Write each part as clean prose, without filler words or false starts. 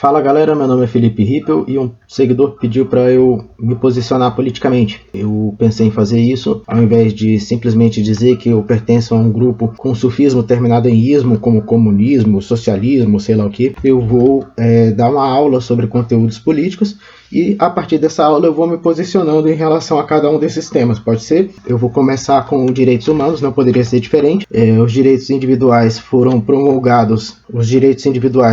Fala galera, meu nome é Felipe Rippel e um seguidor pediu para eu me posicionar politicamente. Eu pensei em fazer isso, ao invés de simplesmente dizer que eu pertenço a um grupo com sufismo terminado em ismo, como comunismo, socialismo, sei lá o que. Eu vou dar uma aula sobre conteúdos políticos e a partir dessa aula eu vou me posicionando em relação a cada um desses temas, pode ser? Eu vou começar com direitos humanos, não poderia ser diferente. Os direitos individuais foram promulgados,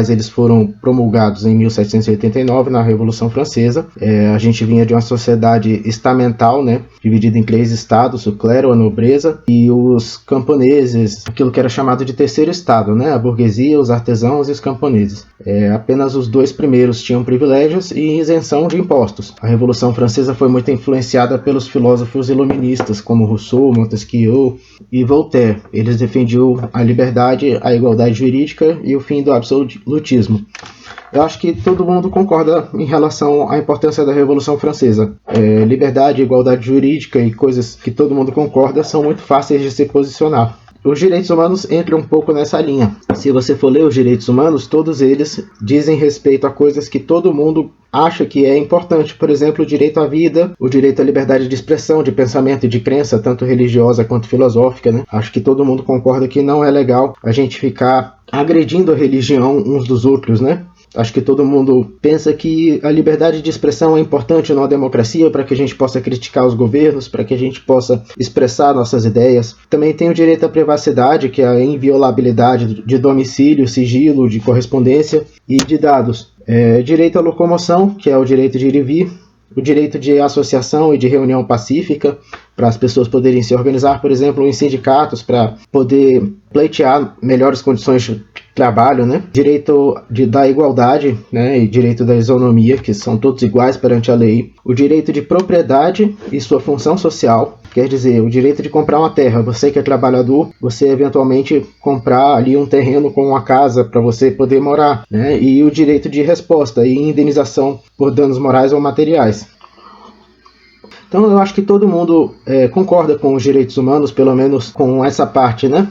eles foram promulgados em 1789, na Revolução Francesa. A gente vinha de uma sociedade estamental, né, dividida em 3 estados, o clero, a nobreza e os camponeses, aquilo que era chamado de terceiro estado, né, a burguesia, os artesãos e os camponeses. Apenas os 2 primeiros tinham privilégios e isenção de impostos. A Revolução Francesa foi muito influenciada pelos filósofos iluministas como Rousseau, Montesquieu e Voltaire. Eles defendiam a liberdade, a igualdade jurídica e o fim do absolutismo. Eu acho que todo mundo concorda em relação à importância da Revolução Francesa. Liberdade, igualdade jurídica e coisas que todo mundo concorda são muito fáceis de se posicionar. Os direitos humanos entram um pouco nessa linha. Se você for ler os direitos humanos, todos eles dizem respeito a coisas que todo mundo acha que é importante. Por exemplo, o direito à vida, o direito à liberdade de expressão, de pensamento e de crença, tanto religiosa quanto filosófica, né? Acho que todo mundo concorda que não é legal a gente ficar agredindo a religião uns dos outros, né? Acho que todo mundo pensa que a liberdade de expressão é importante numa democracia para que a gente possa criticar os governos, para que a gente possa expressar nossas ideias. Também tem o direito à privacidade, que é a inviolabilidade de domicílio, sigilo, de correspondência e de dados. Direito à locomoção, que é o direito de ir e vir. O direito de associação e de reunião pacífica, para as pessoas poderem se organizar, por exemplo, em sindicatos, para poder pleitear melhores condições de trabalho, né? Direito da igualdade, né? E direito da isonomia, que são todos iguais perante a lei. O direito de propriedade e sua função social, quer dizer, o direito de comprar uma terra. Você que é trabalhador, você eventualmente comprar ali um terreno com uma casa para você poder morar, né? E o direito de resposta e indenização por danos morais ou materiais. Então eu acho que todo mundo concorda com os direitos humanos, pelo menos com essa parte, né?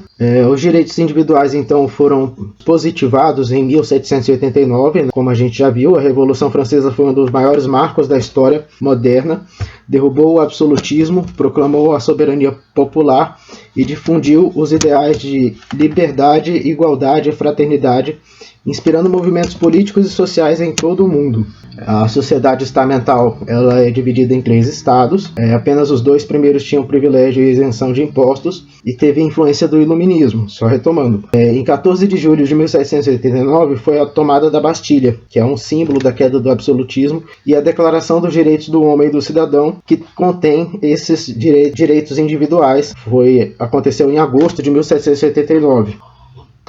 Os direitos individuais, então, foram positivados em 1789, né? Como a gente já viu, a Revolução Francesa foi um dos maiores marcos da história moderna, derrubou o absolutismo, proclamou a soberania popular e difundiu os ideais de liberdade, igualdade e fraternidade, inspirando movimentos políticos e sociais em todo o mundo. A sociedade estamental ela é dividida em 3 estados. Apenas os 2 primeiros tinham privilégio e isenção de impostos e teve influência do iluminismo. Só retomando. Em 14 de julho de 1789 foi a tomada da Bastilha, que é um símbolo da queda do absolutismo, e a Declaração dos Direitos do Homem e do Cidadão, que contém esses direitos individuais. Aconteceu em agosto de 1789.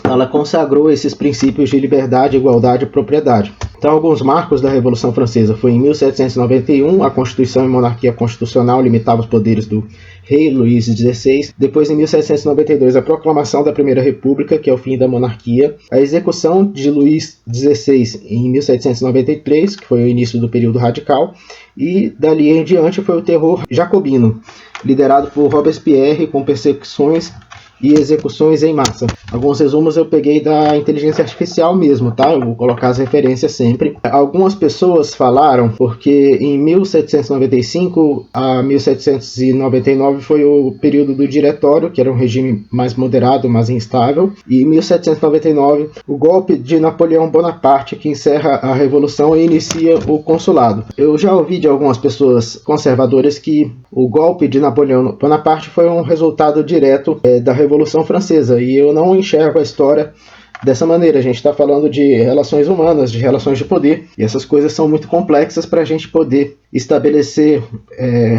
Ela consagrou esses princípios de liberdade, igualdade e propriedade. Então, alguns marcos da Revolução Francesa foi em 1791, a Constituição e Monarquia Constitucional limitavam os poderes do rei Luís XVI. Depois, em 1792, a proclamação da Primeira República, que é o fim da monarquia. A execução de Luís XVI em 1793, que foi o início do período radical. E dali em diante foi o terror jacobino, liderado por Robespierre, com perseguições e execuções em massa. Alguns resumos eu peguei da inteligência artificial mesmo, tá? Eu vou colocar as referências sempre. Algumas pessoas falaram porque em 1795 a 1799 foi o período do Diretório, que era um regime mais moderado, mais instável, e em 1799 o golpe de Napoleão Bonaparte, que encerra a Revolução e inicia o consulado. Eu já ouvi de algumas pessoas conservadoras que o golpe de Napoleão Bonaparte foi um resultado direto da Revolução Francesa, e eu não enxergo a história dessa maneira. A gente está falando de relações humanas, de relações de poder, e essas coisas são muito complexas para a gente poder estabelecer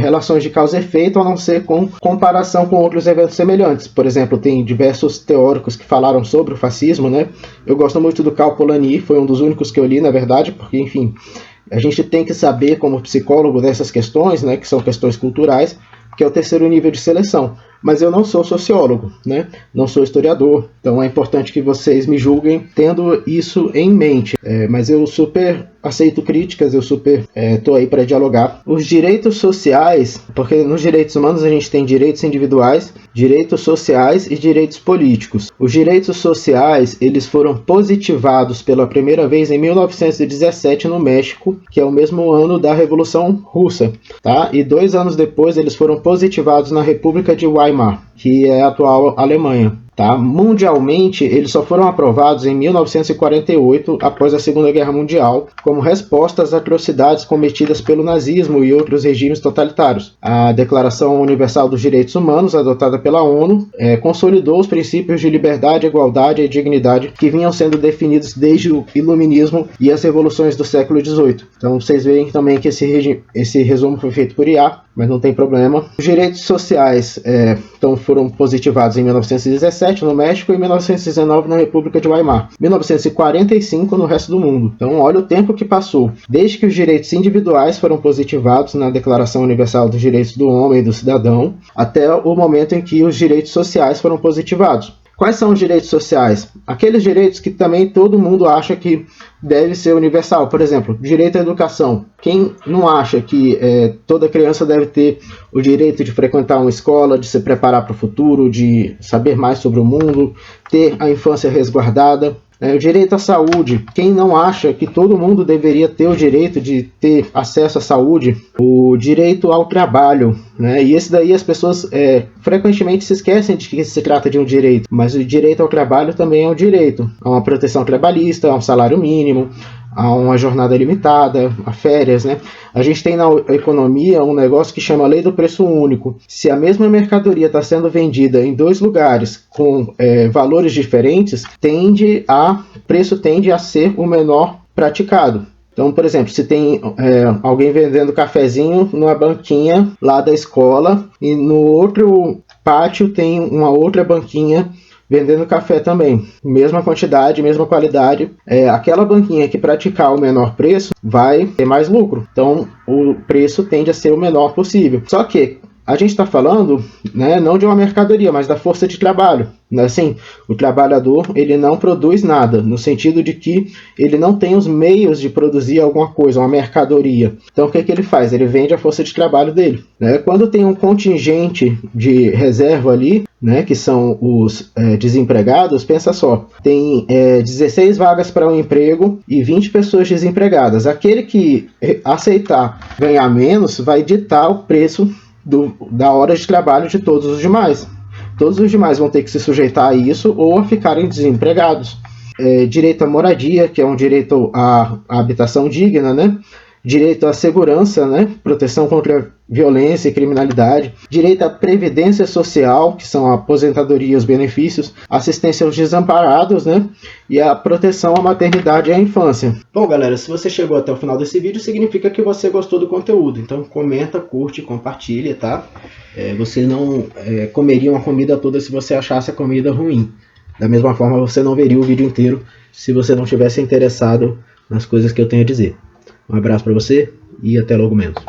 relações de causa e efeito, a não ser com comparação com outros eventos semelhantes. Por exemplo, tem diversos teóricos que falaram sobre o fascismo, né? Eu gosto muito do Karl Polanyi, foi um dos únicos que eu li, na verdade, porque, enfim, a gente tem que saber, como psicólogo, dessas questões, né, que são questões culturais, que é o terceiro nível de seleção. mas eu não sou sociólogo, né? Não sou historiador, então é importante que vocês me julguem tendo isso em mente. Mas eu super aceito críticas, eu super estou aí para dialogar. Os direitos sociais, porque nos direitos humanos a gente tem direitos individuais, direitos sociais e direitos políticos. Os direitos sociais, eles foram positivados pela primeira vez em 1917 no México, que é o mesmo ano da Revolução Russa, tá? E 2 anos depois eles foram positivados na República de Weimar, que é a atual Alemanha. Tá? Mundialmente, eles só foram aprovados em 1948, após a Segunda Guerra Mundial, como resposta às atrocidades cometidas pelo nazismo e outros regimes totalitários. A Declaração Universal dos Direitos Humanos, adotada pela ONU, consolidou os princípios de liberdade, igualdade e dignidade que vinham sendo definidos desde o Iluminismo e as revoluções do século XVIII. Então, vocês veem também que esse resumo foi feito por IA, mas não tem problema. Os direitos sociais então foram positivados em 1917 no México e em 1919 na República de Weimar. 1945 no resto do mundo. Então olha o tempo que passou. Desde que os direitos individuais foram positivados na Declaração Universal dos Direitos do Homem e do Cidadão, até o momento em que os direitos sociais foram positivados. Quais são os direitos sociais? Aqueles direitos que também todo mundo acha que deve ser universal. Por exemplo, direito à educação. Quem não acha que toda criança deve ter o direito de frequentar uma escola, de se preparar para o futuro, de saber mais sobre o mundo, ter a infância resguardada? O direito à saúde. Quem não acha que todo mundo deveria ter o direito de ter acesso à saúde? O direito ao trabalho, né? E esse daí as pessoas frequentemente se esquecem de que se trata de um direito, mas o direito ao trabalho também é um direito. Há uma proteção trabalhista, há um salário mínimo, há uma jornada limitada, há férias, né? A gente tem na economia um negócio que chama Lei do Preço Único. Se a mesma mercadoria está sendo vendida em 2 lugares com valores diferentes, o preço tende a ser o menor praticado. Então, por exemplo, se tem alguém vendendo cafezinho numa banquinha lá da escola e no outro pátio tem uma outra banquinha vendendo café também, mesma quantidade, mesma qualidade, aquela banquinha que praticar o menor preço vai ter mais lucro, então o preço tende a ser o menor possível. Só que a gente está falando, né, não de uma mercadoria, mas da força de trabalho. Assim, o trabalhador ele não produz nada, no sentido de que ele não tem os meios de produzir alguma coisa, uma mercadoria. Então o que ele faz? Ele vende a força de trabalho dele. Né? Quando tem um contingente de reserva ali, né, que são os desempregados, pensa só, tem 16 vagas para um emprego e 20 pessoas desempregadas. Aquele que aceitar ganhar menos vai ditar o preço da hora de trabalho de todos os demais. Todos os demais vão ter que se sujeitar a isso ou a ficarem desempregados. Direito à moradia, que é um direito à habitação digna, né? Direito à segurança, né? Proteção contra violência e criminalidade, direito à previdência social, que são a aposentadoria e os benefícios, assistência aos desamparados, né? E a proteção à maternidade e à infância. Bom, galera, se você chegou até o final desse vídeo, significa que você gostou do conteúdo. Então comenta, curte, compartilha, tá? Você não comeria uma comida toda se você achasse a comida ruim. Da mesma forma, você não veria o vídeo inteiro se você não tivesse interessado nas coisas que eu tenho a dizer. Um abraço para você e até logo menos.